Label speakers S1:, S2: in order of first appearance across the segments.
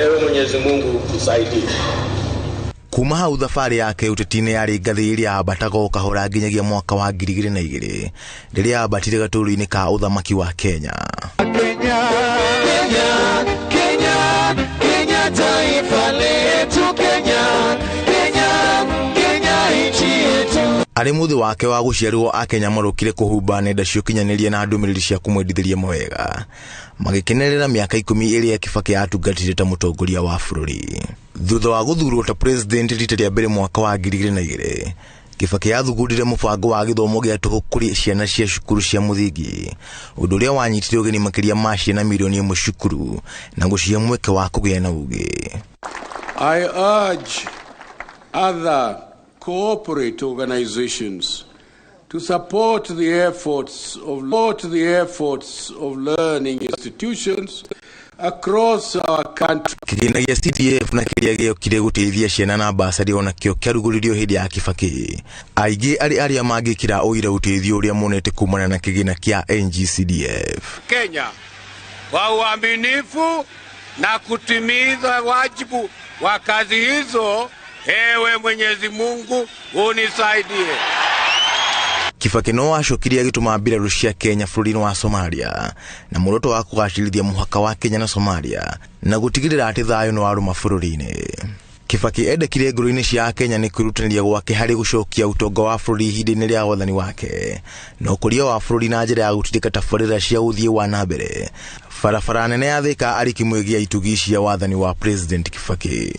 S1: Ewe Mwenyezi Mungu tusaidie.
S2: Kuma hau thabarĩ yake ũteti-inĩ yarĩ ngathĩ ĩrĩa yambataga o kahora nginyagia mwaka wa 2002 rĩrĩa yambatire gatũrũ-inĩ ka ũthamaki wa Kenya.
S3: Kenya taifa letu, Kenya nchi yetu.
S2: Arĩ mũthĩ wake wa gũciarwo Akenya marũkire kũhumba nenda cia ũkinyanĩria na ndũmĩrĩri cia kũmwendithĩria mawega, magĩkenerera mĩaka 10 ĩrĩa Kibaki atungatire ta mũtongoria wa bũrũri. Thutha wa gũthurwo ta president rita rĩa mbere mwaka wa 2002, Kibaki athugundire mũbango wa gĩthomo gĩa tũhũ kũrĩ ciana cia cukuru cia mũthingi, ũndũ ũrĩa wanyitire ũgeni makĩria ma ciana milioni 1 cukuru na gũcihe mweke wa kũgĩa na ũgĩ.
S4: I urge other corporate organizations to support the efforts of learning institutions across our country.
S2: Kĩgĩna gĩa CDF na kĩrĩa gĩokire gũteithia ciana na bursary ona kĩo kĩarugũririo hĩndĩ ya Kibaki. Aingĩ arĩa mangĩkĩra ũira ũteithio ũrĩa monete kumana na kĩgĩna kĩa NGCDF.
S5: Kenya kwa uaminifu na kutimiza wajibu wa kazi hizo, ewe Mwenyezi Mungu unisaidie.
S2: Kibaki no acokirie agĩtũma mbirarũ cia Kenya bũrũri-inĩ wa Somalia na muoroto wa kũgacĩrithia mũhaka wa Kenya na Somalia na gũtigĩrĩra atĩ thayũ nĩ warũma bũrũri-inĩ. Kibaki endekire ngoro-inĩ cia Kenya nĩ kwĩrutanĩria gwake harĩ gũcokia ũtonga wa bũrũri ihinda-inĩ rĩa wathani wake na ũkũria wa bũrũri na njĩra ya gũtindĩka tabarĩra cia ũthii wa na mbere. Barabara nene ya Thika arĩ kĩmwe gĩa itugĩ cia wathani wa President Kibaki.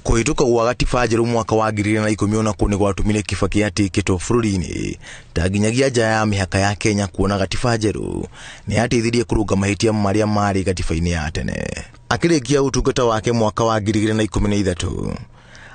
S2: Kũhĩtũka gwa gatiba njerũ mwaka wa 2010 nĩ gwatũmire Kibaki atĩkĩtwo bũrũri-inĩ ta nginyagia nja ya mĩhaka ya Kenya kuona gatiba njerũ nĩ yateithirie kũrũnga mahĩtia marĩa marĩ gatiba-inĩ ya tene. Akĩrĩkia ũtungata wake mwaka wa 2013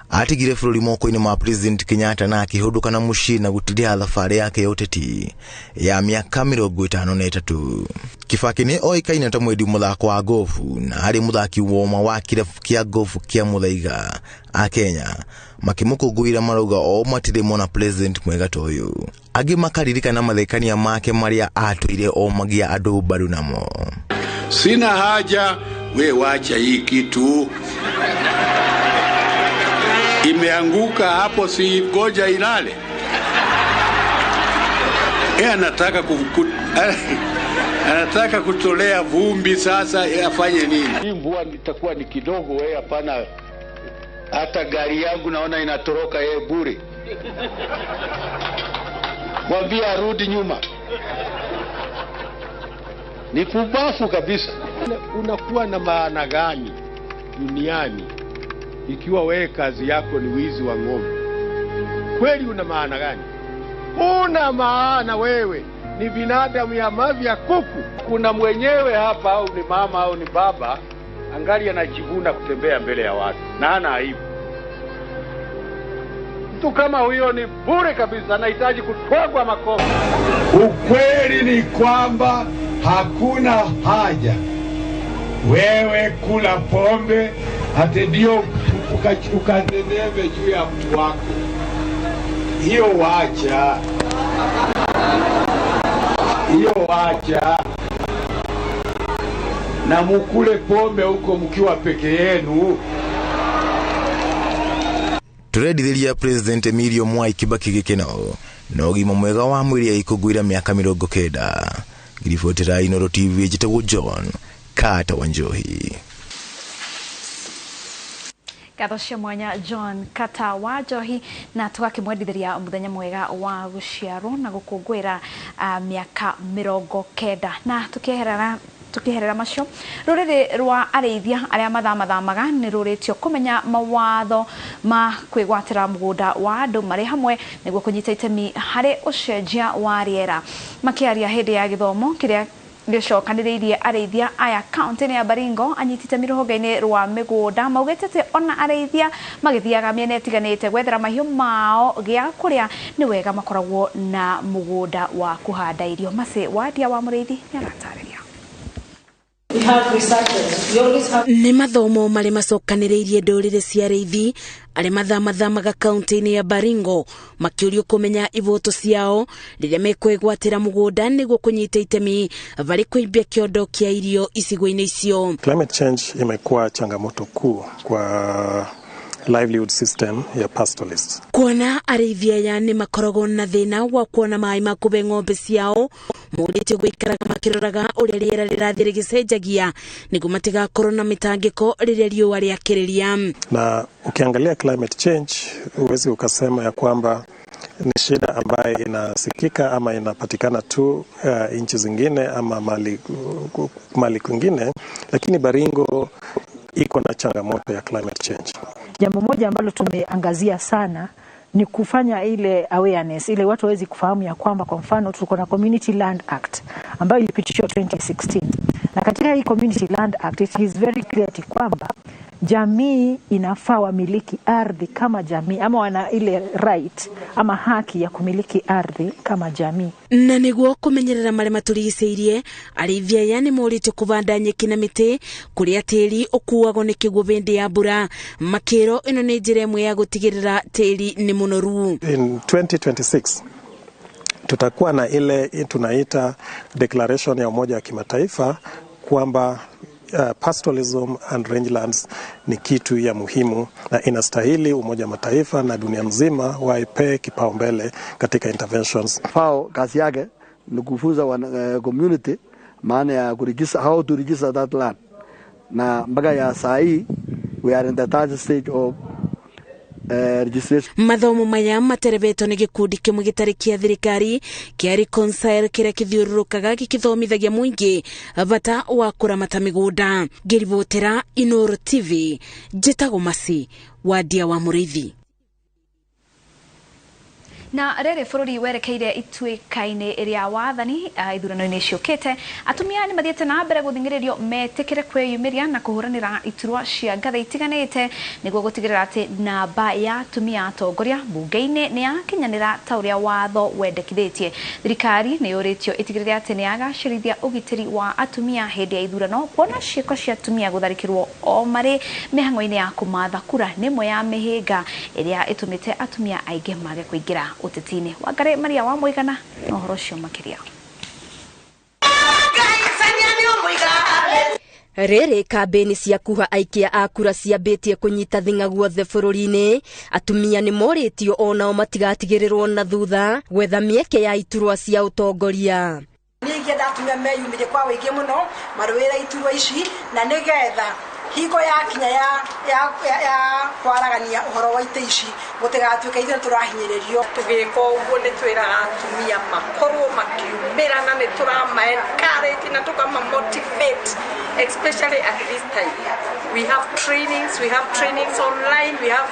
S2: atigire bũrũri moko-inĩ ma President Kenyatta na akĩhũndũka na mũciĩ na gũtithia thabarĩ yake ya ũteti ya mĩaka 53. Kibaki nĩ oĩkaine ta mwendi mũthako wa gofu na arĩ mũthaki woma wa kĩrabu kĩa gofu kĩa mũthaiga a Kenya, makĩmũkũngũĩra marauga o matirĩ mona president mwega ta ũyũ. Angĩ makaririkana mathekania make marĩa atũire o magia andũ mbaru namo.
S4: Sina haja, we wacha hii kitu. Imeanguka hapo, si goja ilale. Anataka kutolea vumbi sasa, afanye nini?
S6: Hii mvua itakuwa ni kidogo, wewe hapana. Hata gari yangu naona inatoroka yeye bure. Mwambie arudi nyuma. Ni kubafu kabisa.
S7: Unakuwa na maana gani duniani ikiwa wewe kazi yako ni wizi wa ng'ombe? Kweli una maana gani? Una maana wewe ni binadamu ya mavi ya kuku. Kuna mwenyewe hapa, au ni mama au ni baba, angali anajivuna kutembea mbele ya watu na hana aibu. Mtu kama huyo ni bure kabisa, anahitaji kutwagwa makofi.
S8: Ukweli ni kwamba hakuna haja wewe kula pombe ati ndio ukaneneve juu ya mtu wako. Hiyo wacha. Na mukule pombe huko mkiwa peke yenu.
S2: Tũrendithĩria President Mwai Kibaki gĩkeno na ũgima mwega wa mwĩrĩ ikũngũĩra mĩaka 90. Ngiribotera INOORO TV njĩtagwo John Kata Wanjohi.
S9: Gatho mwanya John Kata Wanjohi na tũgakĩmwendithĩria mũthenya mwega wa gũciarwo na gũkũngũĩra mĩaka 90 na tukiherera macio rũrĩrĩ rwa arĩithia arĩa mathamaga nĩ rũrĩtio kũmenya mawatho ma kwĩgwatĩra mũgũnda wa andũ marĩ hamwe nĩguo kũnyita itemi harĩ ũcenjia wa rĩera. Makĩaria hĩndĩ ya gĩthomo kĩrĩa gĩcokanĩrĩirie arĩithia aya kaunti-inĩ ya Baringo anyitĩte rũhonge-inĩ rwa mĩgũnda maugĩte atĩ ona arĩithia magĩthiaga mĩena ĩtiganĩte gwethera mahiũ mao gĩa kũrĩa nĩ wega makoragwo na mũgũnda wa kũhanda irio. Mase Wadia wa Mũrĩithi nĩ aratarĩria.
S10: Nĩ mathomo marĩ macokanĩrĩirie ndũrĩrĩ cia arĩithi arĩa mathamaga kaunti-inĩ ya Baringo makĩũrio kũmenya ivoto ciao rĩrĩa mekwĩgwatĩra mũgũnda nĩguo kũnyita itemi harĩ kũimbia kĩondo kĩa irio icigo-inĩ icio.
S11: Climate change imekuwa changamoto kuu kwa livelihood system ya pastoralists. Kuona
S10: arĩithia aya nĩ makoragwo na thĩna wa kuona maĩ ma kũbe ng'ombe ciao mũrĩtio gũikaraga makĩroraga ũrĩa rĩera rĩrathiĩ rĩgĩcenjagia nĩguo matigakorwo na mĩtangĩko rĩrĩa riũa rĩakĩrĩria.
S11: Na ukiangalia climate change huwezi ukasema ya kwamba ni shida ambayo inasikika ama inapatikana tu nchi zingine ama mali kwingine, lakini Baringo iko na changamoto ya climate change.
S12: Jambo moja ambalo tumeangazia sana ni kufanya ile awareness, ile watu wawezi kufahamu ya kwamba kwa mfano tuko na Community Land Act ambayo ilipitishwa 2016. Na katika hii Community Land Act it is very clear kwamba jamii inafaa wamiliki ardhi kama jamii ama wana ile right ama haki ya kumiliki ardhi kama jamii.
S10: Na nĩguo kũmenyerera marĩa matũrigicĩirie arĩithia aya nĩ morĩtio kũbanda nyeki na mĩtĩ kũrĩa tĩri ũkuagwo nĩ kĩguũ hĩndĩ ya mbura. Makĩro ĩno nĩ njĩra ĩmwe ya gũtigĩrĩra tĩri nĩ mũnoru.
S11: In 2026 tutakuwa na ile tunaita declaration ya Umoja wa Kimataifa kwamba pastoralism and rangelands ni kitu ya muhimu na inastahili Umoja wa Mataifa na dunia mzima waipe kipaumbele katika interventions.
S13: FAO kazi yake ni kufunza community maana ya kuregister, how to register that land. Na mpaka ya saa hii we are in the third stage of registration.
S10: Mathomo maya materevetwo nĩ gĩkundi kĩmwe gĩtarĩ kĩa thirikari kĩa Reconcile kĩrĩa kĩthiũrũrũkaga gĩkĩthomithagia mũingĩ bata wa kũramata mĩgũnda. Ngĩribotera INOORO TV, njĩtagwo Masi wa Dia wa Mũrĩithi.
S9: Na rĩrĩ bũrũri werekeire ituĩka-inĩ ĩrĩa wathani ithurano-inĩ ciũkĩte, atumia nĩ mathiĩte na mbere gũthingĩrĩrio metĩkĩre kwĩyumĩria na kũhũranĩra iturwa cia ngatho itiganĩte nĩguo gũtigĩrĩra atĩ namba ya atumia atongoria mbunge-inĩ nĩ yakinyanĩra ta ũrĩa watho wendekithĩtie. Thirikari nĩ yũrĩtio ĩtigĩrĩre atĩ nĩ yagacĩrithia ũgitĩri wa atumia hĩndĩ ya ithurano, kuona ciĩko cia atumia gũtharĩkĩrwo o marĩ mĩhang'o-inĩ ya kũmatha kura nĩ ĩmwe ya mĩhĩnga ĩrĩa ĩtũmĩte atumia aingĩ mage kũingĩra utetini. Wangare Maria wa Mwigana na ũhoro ũcio makĩria.
S10: Rĩrĩ kambeni cia kuha aikia a kura ciambĩtie kũnyita thing'a guothe bũrũri-inĩ, atumia nĩ morĩtio onao matigatigĩrĩrwo na thutha gwetha mĩeke ya iturwa cia ũtongoria.
S14: Ningĩ atumia meyumĩrie kwa wĩingĩ mũno marũĩre iturwa ici na nĩgetha hingo ya kinya ya kwaragania ũhoro wa itĩ ici gũtigatuĩke ithuĩ tũrahinyĩrĩrio.
S15: Tũgĩka ũguo nĩ twĩraga atumia makorwo makiumĩra na nĩ tũrama-encourage na tũkama-motivate, especially at this time. We have trainings online, we have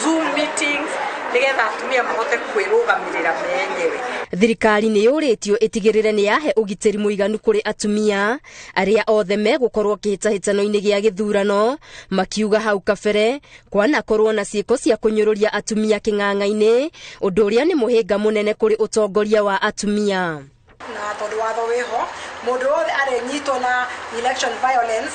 S15: Zoom meetings nĩgetha atumia mahote kwĩrũgamĩrĩra menyewe.
S10: Thirikari nĩ yũrĩtio ĩtigĩrĩre nĩ yahe ũgitĩri mũiganu kũrĩ atumia arĩa othe megũkorwo kĩhĩtahĩtano-inĩ gĩa gĩthurano, makiuga hau kabere kwanakorwo na ciĩko cia kũnyũrũria atumia kĩng'ang'a-inĩ, ũndũ ũrĩa nĩ mũhĩnga mũnene kũrĩ ũtongoria wa atumia.
S14: Na tondũ watho wĩho, mũndũ wothe arenyitwo na election violence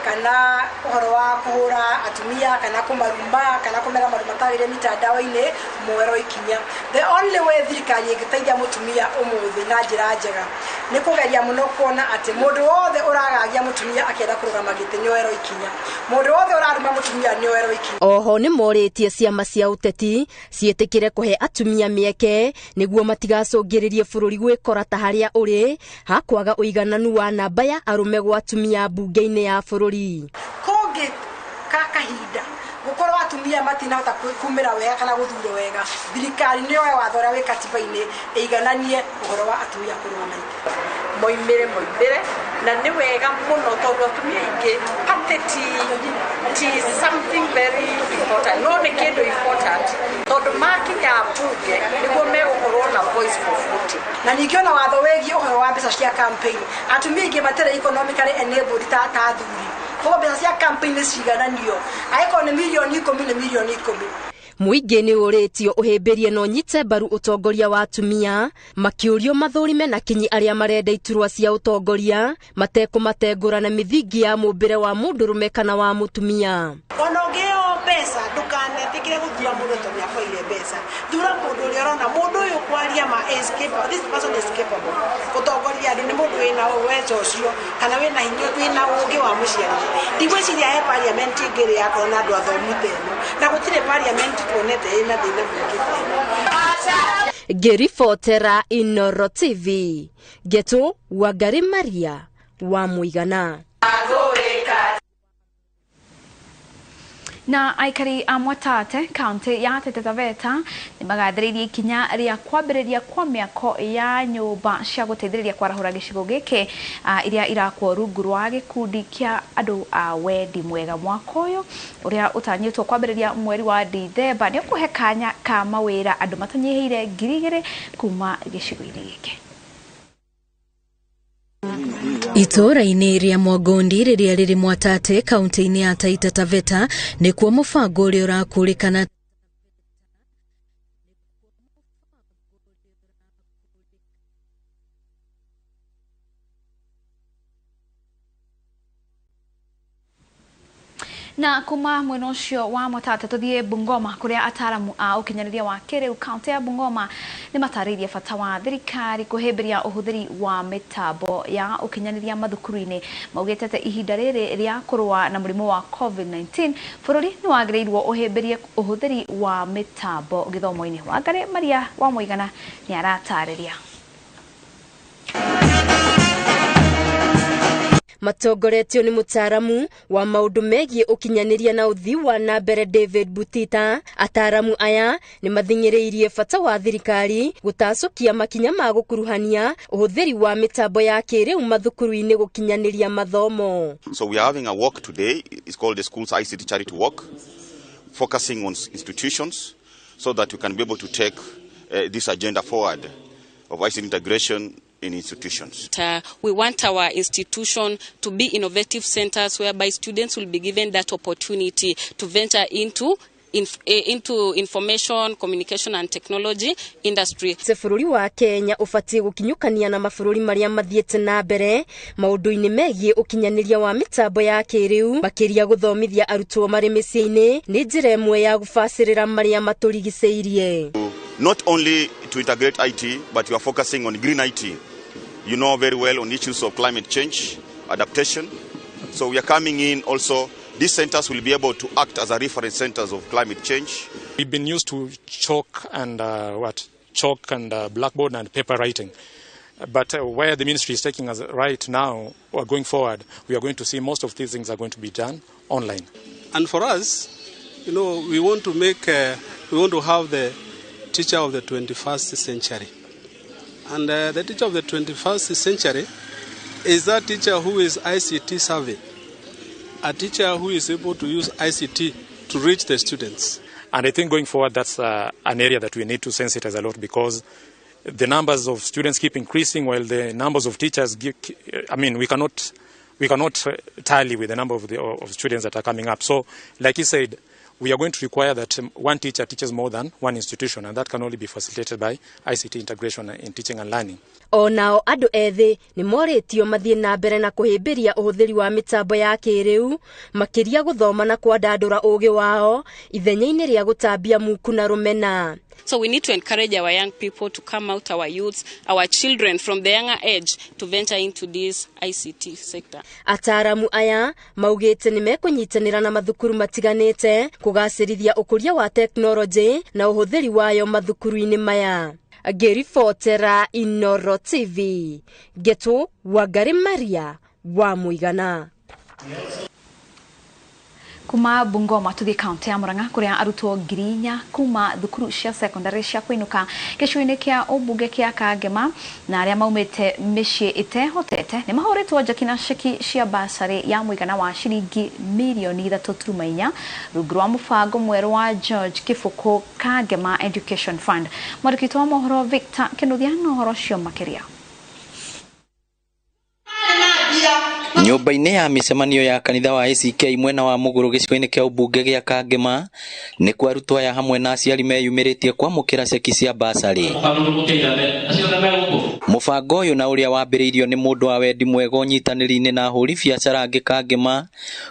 S14: kana ũhoro wa kũhũra atumia kana kũmaruma kana kũmera maũndũ matagĩrĩire mitandao-inĩ mwero ikinya. The only way thirikari ĩngĩteithia mũtumia ũmũthĩ na njĩra njega nĩ kũgeria mũno kuona atĩ mũndũ wothe ũragagia mũtumia akĩenda kũrũgama gĩtĩ nĩoero ikinya, mũndũ wothe ũraruma mũtumia nĩoero ikinya.
S10: Oho nĩ morĩtie ciama cia ũteti ciĩtĩkĩre kũhe atumia mĩeke nĩguo matigacũngĩrĩrie bũrũri gwĩkora ta harĩa ũrĩ hakwaga ũigananu wa namba ya arũme gwa atumia mbunge-inĩ ya bũrũri.
S14: Kũngĩ kahinda gũkorwo atumia matinahota kumĩra wega kana gũthurwo wega, thirikari nĩyoe watho ũrĩa wĩ katiba-inĩ ĩigananie ũhoro wa atumia kũrũgama itĩ.
S15: Moimĩre na nĩ wega mũno tondũ atumia aingĩ ti something very important, no nĩ kĩndũ important tondũ makinya mbunge nĩguo megũkorwo na voice for voting.
S14: Na ningĩ ona watho wĩgiĩ ũhoro wa mbeca cia campaign, atumia aingĩ matirĩ economically enabled ta athuri. Kwa mbeca cia campaign cigananio, aĩkorwo nĩ milioni 10 nĩ milioni 10.
S10: Muingi ni uritio uhimbirie no nyite mbaru utongoria wa atumia makiurio mathurime na kinyi aria marenda iturwa cia utongoria matekumatengura na mithingi ya mumbire wa mundurume kana wa mutumia.
S14: Onogeo pesa dukanetikire guthura mundu to ya koire pesa dura mundu ri arona mundu uyu kwaria ma escape this person is capable utongoria ni mundu wina uwezo ucio kana wina hinya wina ugi wa muciari ndigwiciria he parliament ngiri ya kona andu athomite na gutire parliament tuonete ina thina mwingi.
S10: Ngiribotera INOORO TV Geto Wangari Maria wa Muigana.
S9: Na aikari a Mwatate kaunti ya Taita Taveta ni magathĩrĩirie ikinya rĩa kwambĩrĩria kwa mĩako ya nyũmba cia gũteithĩrĩria kwarahũra gĩcigo gĩkĩ iria irakwo rungu rwa gĩkundi kĩa andũ a wendi mwega. Mwaka ũyũ ũrĩa ũtanyĩtwo kwambĩrĩria mweri wa Dithemba nĩ ũkũhe kanya ka mawĩra andũ matanyihĩire 2,000 kuma gĩcigo-inĩ gĩkĩ.
S16: Itora-inĩ rĩa Mwagondi rĩrĩa rĩrĩ Mwatate kaunti-inĩ ya Taita Taveta nĩkuo mũbango ũrĩa ũrakũrĩkana
S9: Na kuma mwena ũcio wa Mwatate tuthie Bungoma kuria ataramu a ukinyaniria wa kĩrĩu kaunti ya Bungoma ni matarĩirie bata wa thirikari kuhĩmbĩria ũhũthĩri wa mitambo ya ukinyaniria mathukuru-inĩ. Maugĩte ihinda rĩrĩ rĩa kũrũa na mũrimũ wa COVID-19 bũrũri ni wagĩrĩirwo ũhĩmbĩrie ũhũthĩri wa mitambo gĩthomo-inĩ. Wangari Maria wa Muigana ni aratarĩria.
S10: Matongoretio ni mutaramu wa maundu megie ukinyaniria na uthii wa na mbere David Butita. Ataramu aya ni mathinyĩrĩirie bata wa thirikari gutacukia makinya ma gukuruhania uhuthiri wa mitambo ya kĩrĩu mathukuru-inĩ gukinyaniria mathomo.
S17: So we are having a walk today. It's called the Schools ICT Charity Walk, focusing on institutions so that we can be able to take this agenda forward of ICT integration in institutions.
S18: We want our institution to be innovative centers whereby students will be given that opportunity to venture into information, communication and technology industry.
S10: Bũrũri wa Kenya ubatie gukinyukania na mabũrũri maria mathiĩte na mbere maundu-inĩ megie ukinyaniria wa mitambo ya kĩrĩu makiria guthomithia arutwo marĩ mĩciĩ-inĩ nĩ njĩra ĩmwe ya gũbacĩrĩra maria matũrigicĩirie.
S17: Not only to integrate IT, but we are focusing on green IT. You know very well on issues of climate change, adaptation. So we are coming in also. These centers will be able to act as a reference centers of climate change.
S19: We've been used to chalk and blackboard and paper writing. But where the ministry is taking us right now, or going forward, we are going to see most of these things are going to be done online.
S20: And for us, we want to have the teacher of the 21st century. And the teacher of the 21st century is that teacher who is ICT savvy, a teacher who is able to use ICT to reach the students.
S19: And I think going forward, that's an area that we need to sensitize a lot, because the numbers of students keep increasing while the numbers of teachers, we cannot tally with the number of students that are coming up. So, like you said, we are going to require that one teacher teaches more than one institution, and that can only be facilitated by ICT integration in teaching and learning.
S10: Onao andu ethi ni moritio mathie na mbere na kuhimbiria uhuthiri wa mitambo ya kĩrĩu makiria guthoma na kwandandura ugi wao ithenya-inĩ ria gutambia muku na rumena.
S18: So we need to encourage our young people to come out, our youths, our children from the younger age to venture into this ICT sector.
S10: Ataramu aya maugite ni mekunyitanira na mathukuru matiganite kugacirithia ukuria wa teknology na uhuthiri wayo mathukuru-inĩ maya. Ngiribotera INOORO TV Geto Wangari Maria wa Muigana.
S9: Kuma Bungoma tuthie kaunti ya Murang'a kuria arutwo 4,000 kuma thukuru cia secondary cia kwinuka gĩcigo-inĩ kĩa ũmbunge kĩa Kangema na arĩa maumĩte mĩciĩ ĩtehotete nĩ mahoretwo njeki na ceki cia bursary ya mũigana wa ciringi milioni 3.4 rungu rwa mũbango mwerũ wa George Kibaki Kangema Education Fund. Mwandĩki wa mohoro Victor Kĩnuthia na ũhoro ũcio makĩria.
S21: Nyumba-inĩ ya mĩcemanio ya kanitha wa ACK mwena wa mũgũrũ gĩcigo-inĩ kĩa ũmbunge gĩa Kangema nĩ kwa arutwo aya hamwe na aciari meyumĩrĩtie kwamũkĩra ceki cia bursary. Mũbango ũyũ na ũrĩa wambĩrĩirio nĩ mũndũ wa wendi mwega ũnyitanĩri-inĩ na ahũri biacara angĩ Kangema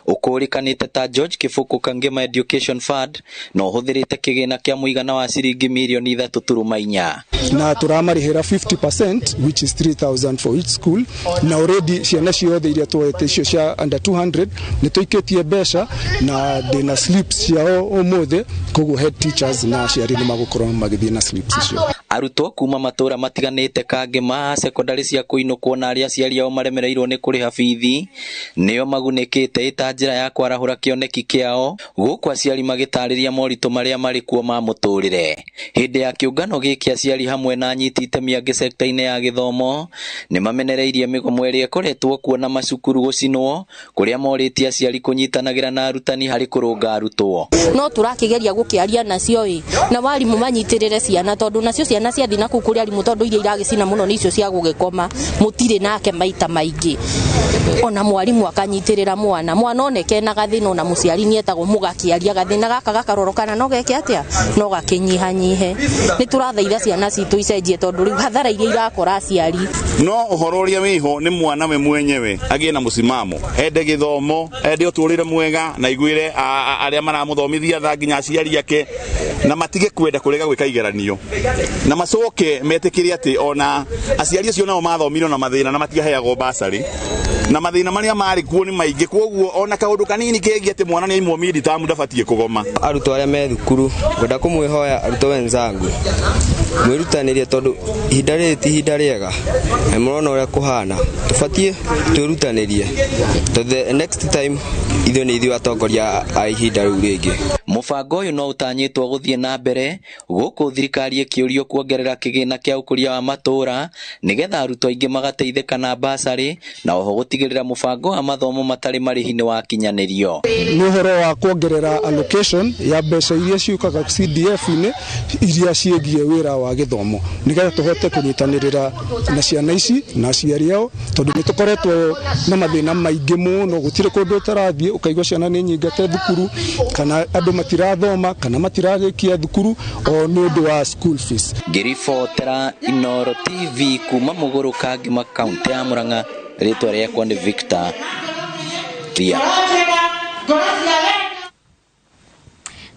S21: ũkũrĩkanĩte ta George Kibaki Kangema Education Fund na ũhũthĩrĩte kĩgĩna kĩa mũigana wa ciringi mirioni 3.4
S22: na tũramarĩhĩra 50% which is 3,000 for each school na already ciana ciothe iria tuoete icio cia under 200 nĩ tũikĩtie mbeca na ndĩna slips ciao ũmũthĩ koguo head teachers na aciari nĩ magũkorwo magĩthiĩ na slips icio.
S21: Arutwo kuma matũra matiganĩte Kangema secondary cia kũinũkwo na arĩa aciari ao maremereirwo nĩ kũrĩha bithi nĩo magunĩkĩte ĩta njĩra ya kwarahũra kĩoneki kĩao gũkũ aciari magĩtarĩria moritũ marĩa marĩ kuo ma mũtũrĩre. Hĩndĩ ya kĩũngano gĩkĩ aciari hamwe na anyiti itemi angĩ sekta-inĩ ya gĩthomo nĩ mamenereirie mĩgomo ĩrĩa ĩkoretwo kuo na macukuru gũcinwo kũrĩa morĩtie aciari kũnyitanagĩra na arutani harĩ kũrũnga arutwo.
S23: No tũrakĩgeria gũkĩaria nacio na warimũ manyitĩrĩre ciana tondũ nacio ciana ciathi na kũu kũrĩ arimũ tondũ iria iragĩcina mũno nĩ icio cia gũgĩkoma mũtirĩ nake maita maingĩ. Ona mwarimũ akanyitĩrĩra mwana oneke na gathĩna na mũciari nĩetagwo mũgakĩaria gathĩna gaka gakarorokana no geke atĩa no gakĩnyihanyihe. Nĩ tũrathaitha ciana citũ icenjie tondũ rĩu hathara iria irakora aciari.
S17: No ũhoro ũrĩa wĩho nĩ mwana we mwenyewe agĩe na mũsimamo ende gĩthomo ende ũtũrĩre mwega na iguĩre arĩa maramũthomithia tha nginya aciari ake na matige kwenda kũrega gwĩka igeranio na macoke metĩkĩre atĩ ona aciari acio nao mathomirwo na mathĩna na matigaheagwo bursary na mathĩna marĩa marĩ kuo nĩ maingĩ koguo ona kaũndũ kanini kĩgiĩ atĩ mwana nĩ aimwo midi-term ndabatiĩ kũgoma.
S24: Arutwo arĩa me thukuru ngwenda kũmwĩhoya arutwo wenzangu mwĩrutanĩrie tondũ ihinda rĩrĩ ti ihinda rĩega na mũrona ũrĩa kũhana tũbatiĩ twĩrutanĩrie to the next time ithuĩ nĩ ithuĩ atongoria a ihinda rĩu rĩngĩ.
S21: Mũbango ũyũ no ũtanyĩtwo gũthiĩ na mbere gũkũ thirikari ĩkĩũrio kuongerera kĩgĩna kĩa ũkũria wa matũra nĩgetha arutwo aingĩ magateithĩka na bursary na oho gũtigĩrĩra mũbango wa mathomo matarĩ marĩhi nĩ wakinyanĩrio.
S22: Nĩ ũhoro wa kuongerera allocation ya mbeca iria ciũkaga CDF-inĩ iria ciĩgiĩ wĩra wa gĩthomo nĩgetha tũhote kũnyitanĩrĩra na ciana ici na aciari ao tondũ nĩ tũkoretwo na mathĩna maingĩ mũno gũtirĩ kũndũ ũtarathiĩ ũkaigua ciana nĩ nyingate thukuru kana andũ matirathoma kana matirarĩkia thukuru o nĩ ũndũ wa school fees.
S21: Ngĩribotera INOORO TV kuma mũgũrũ Kangema kaunti ya Murang'a rĩtwa rĩakwa nĩ Victor Ria.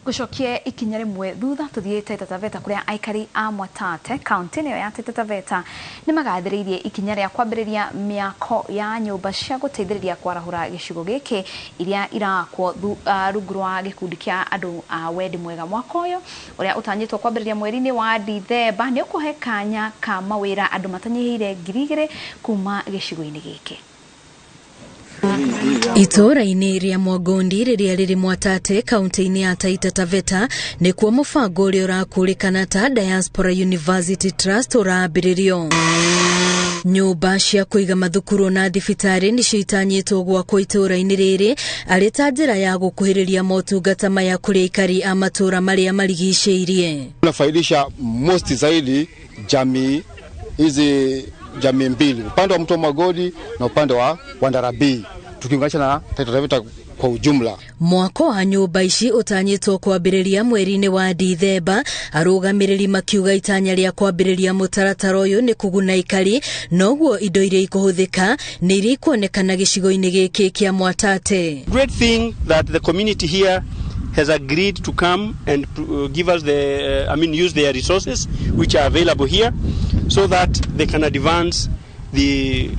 S9: Gũcokia ikinya rĩmwe thutha tuthiĩ Taita Taveta kũrĩa aikari a Mwatate kaunti ĩyo ya Taita Taveta nĩ magathĩrĩirie ikinya rĩa kwambĩrĩria mĩako ya nyũmba cia gũteithĩrĩria kwarahũra gĩcigo gĩkĩ iria irakwo rungu rwa gĩkundi kĩa andũ a wendi mwega. Mwako ũyũ ũrĩa ũtanyĩtwo kwambĩrĩria mweri-inĩ wa Dithemba nĩ ũkũhe kanya ka mawĩra andũ matanyihĩire 2,000 kuma gĩcigo-inĩ gĩkĩ.
S16: Itũra-inĩ rĩa Mwagondi rĩrĩa rĩrĩ Mwatate kaunti-inĩ ya Taita Taveta nĩ kuo mũbango ũrĩa ũrakũrĩkana ta Diaspora University Trust ũrambĩrĩrio. Nyũmba cia kũiga mathukuru na thibitarĩ nĩcio itanyĩtwo gwakwo itũra-inĩ rĩrĩ arĩ ta njĩra ya gũkuhĩrĩria motungata maya kũrĩ aikari a matũra marĩa marigicĩirie.
S25: Tunafaidisha most zaidi jamii hizi jamii mbili, upande wa mto Magodi na upande wa Wandarabi, tukiunganisha na Taita Taveta kwa ujumla.
S16: Mwako wa nyũmba ici ũtanyĩtwo kwambĩrĩria mweri-inĩ wa Dithemba, arũgamĩrĩri makiuga itanya rĩa kwambĩrĩria mũtaratara ũyũ nĩ kũguna aikari, noguo indo iria ikũhũthĩka nĩ iria ikuonekana gĩcigo-inĩ gĩkĩ kĩa Mwatate.
S26: Great thing that the community here has agreed to come and give us use their resources which are available here so that they can advance the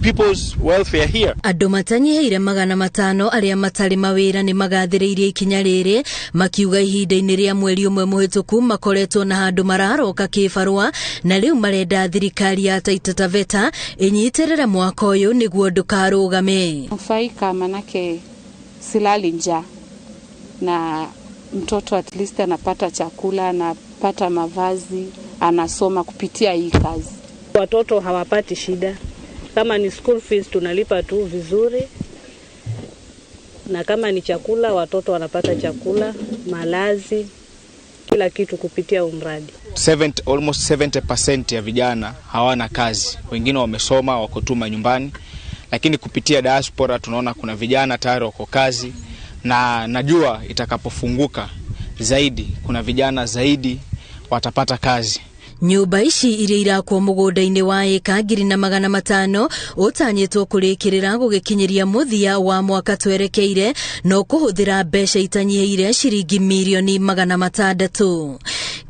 S26: people's welfare here.
S16: Andũ matanyihĩire 500 arĩa matarĩ mawĩra nĩ magathĩrĩirie ikinya rĩrĩ makiuga ihinda-inĩ rĩa mweri ũmwe mũhĩtũku makoretwo na handũ mararoka kĩbarũa na rĩu marenda thirikari ya Taita Taveta ĩnyitĩrĩre mwaka ũyũ nĩguo ndũkarũgame.
S27: Nufaika manake silali njaa na mtoto at least anapata chakula, anapata mavazi, anasoma kupitia hii kazi.
S28: Watoto hawapati shida. Kama ni school fees tunalipa tu vizuri. Na kama ni chakula watoto wanapata chakula, malazi, kila kitu kupitia umradi.
S29: Almost 70% ya vijana hawana kazi. Wengine wamesoma wako tu nyumbani.
S1: lakini kupitia diaspora tunaona kuna vijana tayari wako kazi, na najua itakapofunguka zaidi kuna vijana zaidi watapata kazi.
S16: Nyumba ici iria irakwo mugunda-ini wa eka 500 utanyitwo kurikirira gugikinyiria muthia wa mwaka twerekeire no kuhuthira mbeca itanyiheire ciringi milioni 600.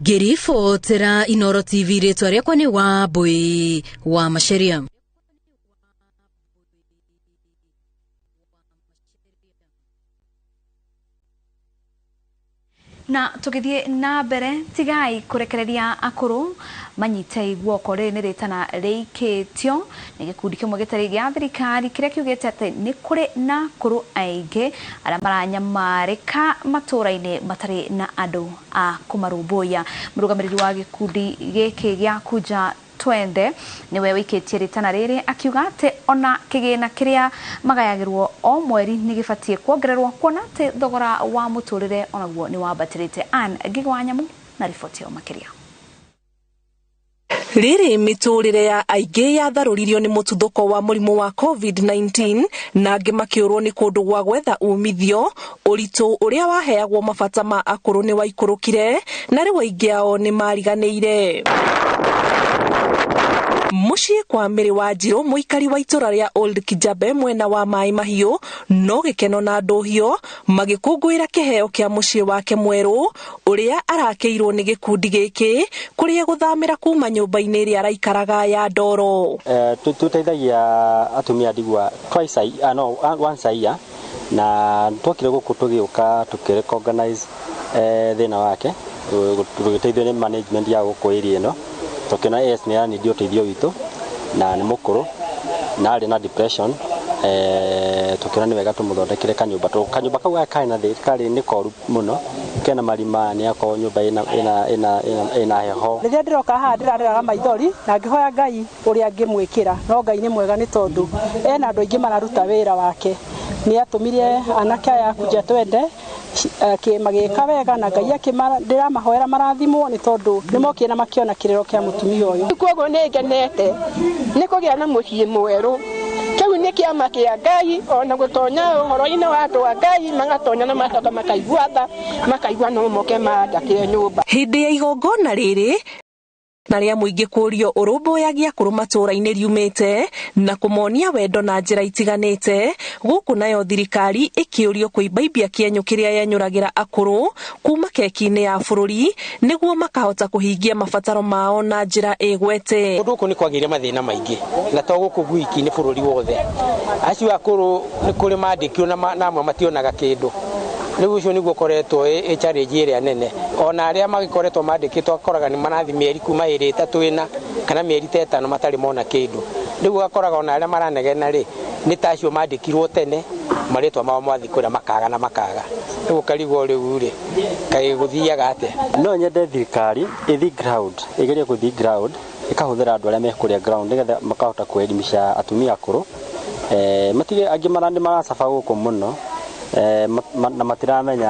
S16: Ngiribotera INOORO TV ritwa riakwa ni Wambui wa Macharia.
S9: Na tukithie na mbere tigai kurekereria akuru manyite guoko ri ni ritana reikitio ni gikundi kimwe gitari gya thirikari kiria kiugite ati ni kuri na akuru aingi aria maranyamarika matura-ini matari na andu a kumarumbuya. Murugamiriri wa gikundi giki gya kuja twende niwe wikitie ritana riri akiuga ati ona kigina kiria magayagirwo o mweri ni gibatie kuongererwo kuona ati thogora wa muturire onaguo ni wambatirite. Ngigwa Nyamu na riboti yo makiria.
S2: Riri miturire ya aingĩ yatharũririo nĩ mũtuthũko wa mũrimũ wa COVID-19 na angĩ makĩũrwo nĩ kũndũ gwa gwetha umithio. Ũritũ ũrĩa waheagwo mabata ma akũrũ nĩ waikũrũkire na rĩu aingĩ ao nĩ mariganĩire. Muciĩ kwa Mĩrĩ wa Njirũ, mũikari wa itũra rĩa Old Kijabe mwena wa Maĩ Mahiũ, no gĩkeno na ndũhio magĩkũngũĩra kĩheo kĩa mũciĩ wake mwerũ ũrĩa arakĩirwo nĩ gĩkundi gĩkĩ kũrĩa gũthamĩra kuma nyũmba-inĩ ĩrĩa araikaraga ya ndoro.
S3: Tuteithagia atumia ndigwa once a year, na twakire gũkũ tũgĩũka tũkĩrecognize thĩna wake, tũgĩteithio nĩ management ya gũkũ area ĩno. Tokena ni anidi uteithio witu na ni mukuru na ari na depression, tokena ni wega tumuthondekire kanyumba kau gaka na thirikari ni koru muno kena marima ni ako nyumba ina heho.
S4: Rĩrĩa ndiroka haha ndĩrarĩraga maithori na ngĩhoya Ngai ũrĩa ngĩmwĩkĩra, no Ngai nĩ mwega nĩ tondũ ena andũ aingĩ mararuta wĩra wake. Nĩ atumire anake aya kuja twende magĩka wega na Ngai ndĩramahoera marathimwo nĩ tondũ nĩ mokire na makiona kĩrĩro kĩa mũtumia ũyũ.
S5: Koguo nĩ ngenete nĩ kũgĩa na mũciĩ mwerũ. Kĩu nĩ kĩama kĩa Ngai, ona gũtonya ũhoro-inĩ wa andũ a Ngai magatonya na macoka makaigua tha, makaigua no moke mandakĩre nyũmba.
S2: Hĩndĩ ya igongona rĩrĩ na rĩa mũingĩ kũrio ũrũmbũyagia kũrũ matũra-inĩ riumĩte na kũmonia wendo na njĩra itiganĩte. Gũkũ nayo thirikari ĩkĩũrio kwĩmbaimbia kĩenyũ kĩrĩa yenyũragĩra akũrũ kuma keki-inĩ ya bũrũri nĩguo makahota kũhingia mabataro mao na njĩra ĩgwete.
S6: Gũkũ nĩ kwagĩire mathĩna maingĩ na to gũkũ gwiki nĩ bũrũri wothe. Acio akũrũ nĩ kũrĩ mandĩkio na amwe mationaga kĩndũ. Rĩu ũcio nĩguo koretwo challenge ĩrĩa nene. Ona arĩa magĩkoretwo mandĩkĩtwo akoraga nĩ marathi mĩeri kuma 2-3 kana mĩeri 5 matarĩ mona kĩndũ. Rĩu akoraga ona arĩa maranegena rĩ nĩ ta acio mandĩkirwo tene marĩtwa mao mwathi kũrĩa makaga na makaga. Rĩu karigwo rĩu rĩ kaĩ gũthiaga atĩa.
S3: No nyende thirikari ĩthi ground, ĩgerie gũthi ground ĩkahũthĩra andũ arĩa mekũrĩa ground nĩgetha makahota kwĩelimisha atumia akũrũ. Matige angĩ marandi maracaba gũkũ mũno na matiramenya